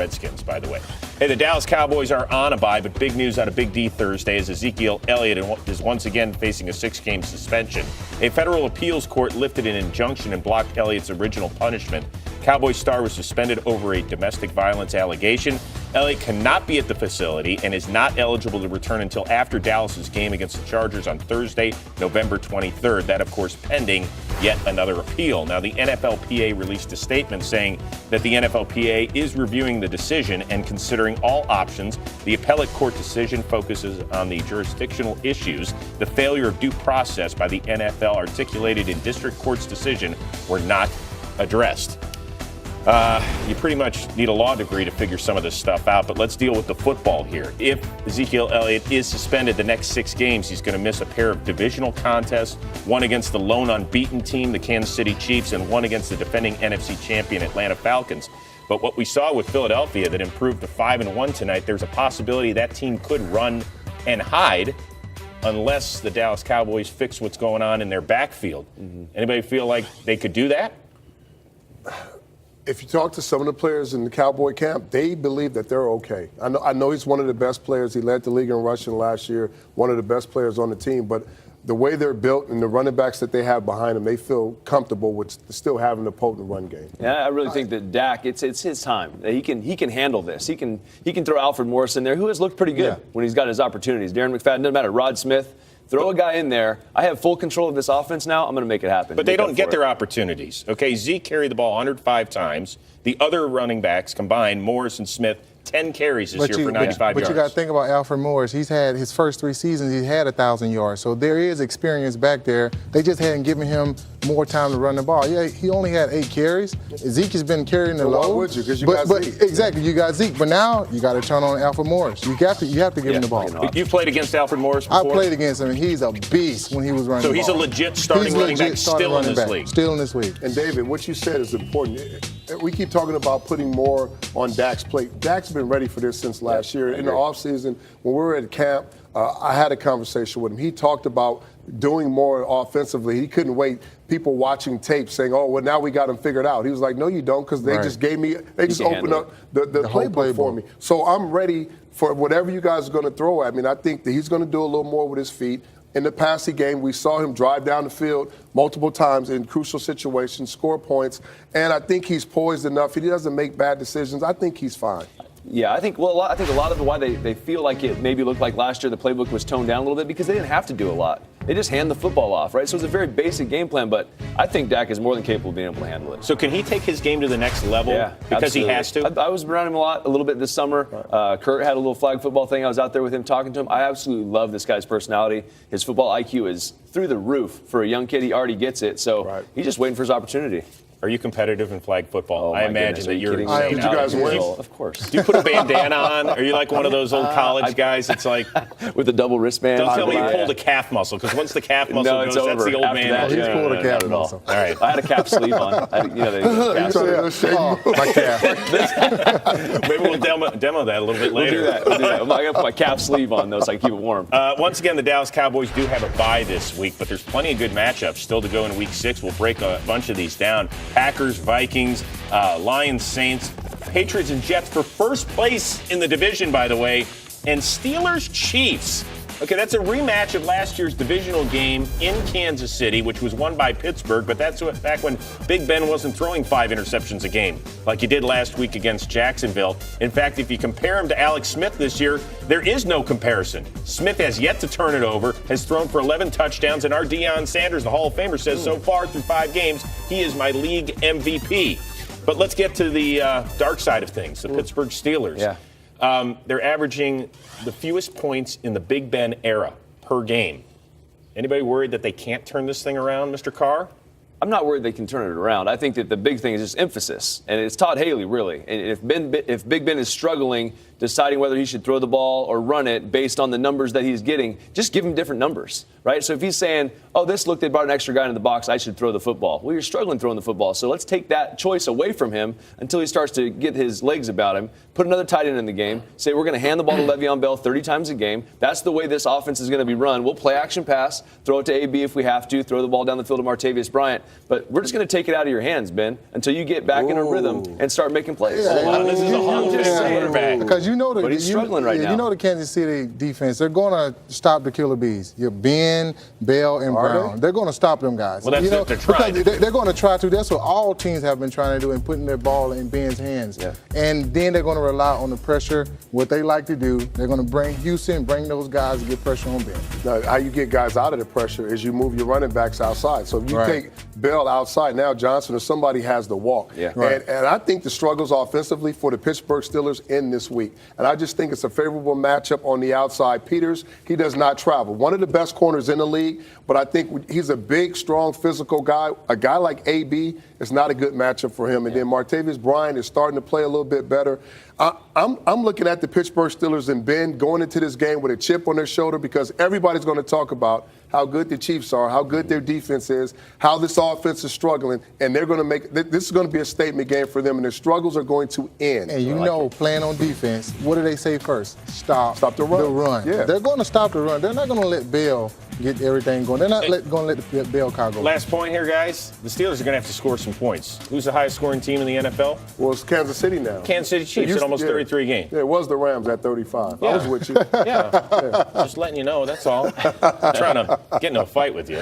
Redskins, by the way. Hey, the Dallas Cowboys are on a bye, but big news out of Big D Thursday is Ezekiel Elliott is once again facing a 6-game suspension. A federal appeals court lifted an injunction and blocked Elliott's original punishment. Cowboys star was suspended over a domestic violence allegation. Elliott cannot be at the facility and is not eligible to return until after Dallas's game against the Chargers on Thursday, November 23rd. That, of course, pending yet another appeal. Now, the NFLPA released a statement saying that the NFLPA is reviewing the decision and considering all options. The appellate court decision focuses on the jurisdictional issues. The failure of due process by the NFL articulated in district court's decision were not addressed. You pretty much need a law degree to figure some of this stuff out, but let's deal with the football here. If Ezekiel Elliott is suspended the next 6 games, he's going to miss a pair of divisional contests, one against the lone unbeaten team, the Kansas City Chiefs, and one against the defending NFC champion Atlanta Falcons. But what we saw with Philadelphia that improved to 5-1 tonight, there's a possibility that team could run and hide unless the Dallas Cowboys fix what's going on in their backfield. Anybody feel like they could do that? If you talk to some of the players in the Cowboy camp, they believe that they're okay. I know he's one of the best players. He led the league in rushing last year, one of the best players on the team. But the way they're built and the running backs that they have behind them, they feel comfortable with still having a potent run game. Yeah, I really think that Dak, it's his time. He can handle this. He can throw Alfred Morris in there, who has looked pretty good when he's got his opportunities. Darren McFadden, doesn't matter. Rod Smith. Throw a guy in there. I have full control of this offense now. I'm going to make it happen. But they don't get their opportunities. Okay, Zeke carried the ball 105 times. The other running backs combined, Morris and Smith, 10 carries this year for 95 yards. But you got to think about Alfred Morris. He's had his first 3 seasons, he had 1,000 yards. So there is experience back there. They just hadn't given him more time to run the ball. Yeah, he only had 8 carries. Zeke has been carrying the load. Why would you? Because you got Zeke. Exactly, you got Zeke. But now you got to turn on Alfred Morris. You have to give him the ball. You've played against Alfred Morris before? I played against him, and he's a beast when he was running the ball. So he's a legit starting running back still in this league. Still in this league. And David, what you said is important. We keep talking about putting more on Dak's plate. Dak's been ready for this since last year. In the offseason, when we were at camp, I had a conversation with him. He talked about doing more offensively. He couldn't wait. People watching tape saying, "Oh, well, now we got him figured out." He was like, "No, you don't, because they just gave me. They just opened up the playbook for me. So I'm ready for whatever you guys are going to throw at me." And I think that he's going to do a little more with his feet. In the passing game, we saw him drive down the field multiple times in crucial situations, score points, and I think he's poised enough. He doesn't make bad decisions. I think he's fine. Yeah, I think a lot of why they feel like it maybe looked like last year the playbook was toned down a little bit because they didn't have to do a lot. They just hand the football off, right? So it's a very basic game plan, but I think Dak is more than capable of being able to handle it. So can he take his game to the next level because absolutely. he has to? I was around him a little bit this summer. Kurt had a little flag football thing. I was out there with him talking to him. I absolutely love this guy's personality. His football IQ is through the roof for a young kid. He already gets it, so he's just waiting for his opportunity. Are you competitive in flag football? Oh, I imagine that you're insane. Did you guys win? Of course. Do you put a bandana on? Are you like one of those old college guys? It's like with a double wristband. Don't tell me you pulled a calf muscle, because once the calf muscle goes, that's the old After man. that, He's pulled a calf muscle. All right. I had a calf sleeve on. My calf. Maybe we'll demo that a little bit later. We'll do that. I'm going to put my calf sleeve on, though, so I can keep it warm. Once again, the Dallas Cowboys do have a bye this week, but there's plenty of good matchups still to go in Week 6. We'll break a bunch of these down. Packers, Vikings, Lions, Saints, Patriots, and Jets for first place in the division, by the way, and Steelers, Chiefs. Okay, that's a rematch of last year's divisional game in Kansas City, which was won by Pittsburgh, but that's back when Big Ben wasn't throwing 5 interceptions a game like he did last week against Jacksonville. In fact, if you compare him to Alex Smith this year, there is no comparison. Smith has yet to turn it over, has thrown for 11 touchdowns, and our Deion Sanders, the Hall of Famer, says so far through 5 games, he is my league MVP. But let's get to the dark side of things, the Pittsburgh Steelers. Yeah. They're averaging the fewest points in the Big Ben era per game. Anybody worried that they can't turn this thing around, Mr. Carr? I'm not worried they can turn it around. I think that the big thing is just emphasis, and it's Todd Haley, really. And if Big Ben is struggling deciding whether he should throw the ball or run it based on the numbers that he's getting, just give him different numbers, right? So if he's saying, oh, they brought an extra guy into the box, I should throw the football. Well, you're struggling throwing the football, so let's take that choice away from him until he starts to get his legs about him. Put another tight end in the game. Say we're going to hand the ball to Le'Veon Bell 30 times a game. That's the way this offense is going to be run. We'll play action pass, throw it to AB if we have to, throw the ball down the field to Martavius Bryant. But we're just going to take it out of your hands, Ben, until you get back in a rhythm and start making plays. This is a Hall of Fame quarterback. Because you know But he's struggling right now. You know the Kansas City defense. They're going to stop the killer bees. You're Ben, Bell, and Brown. They're going to stop them guys. Well, that's you know, what they're trying to do. They're going to try to. That's what all teams have been trying to do, and putting their ball in Ben's hands. Yeah. And then they're going to rely on the pressure. What they like to do, they're going to bring Houston, bring those guys to get pressure on Ben. Now, how you get guys out of the pressure is you move your running backs outside. So if you take Bell outside, now Johnson or somebody has to walk. Yeah. And I think the struggles offensively for the Pittsburgh Steelers end this week. And I just think it's a favorable matchup on the outside. Peters, he does not travel. One of the best corners in the league, but I think he's a big, strong, physical guy. A guy like AB is not a good matchup for him. And then Martavis Bryant is starting to play a little bit better. I'm looking at the Pittsburgh Steelers and Ben going into this game with a chip on their shoulder because everybody's going to talk about how good the Chiefs are, how good their defense is, how this offense is struggling, and they're going to make this is going to be a statement game for them, and their struggles are going to end. And you know, playing on defense, what do they say first? Stop the run. Yeah. They're going to stop the run. They're not going to let Bell get everything going. They're not going to let the Bell car go. Last point here, guys. The Steelers are going to have to score some points. Who's the highest scoring team in the NFL? Well, it's Kansas City now. Kansas City Chiefs at almost 33 games. Yeah, it was the Rams at 35. I was with you. Yeah. Just letting you know, that's all. I'm trying to get in a fight with you.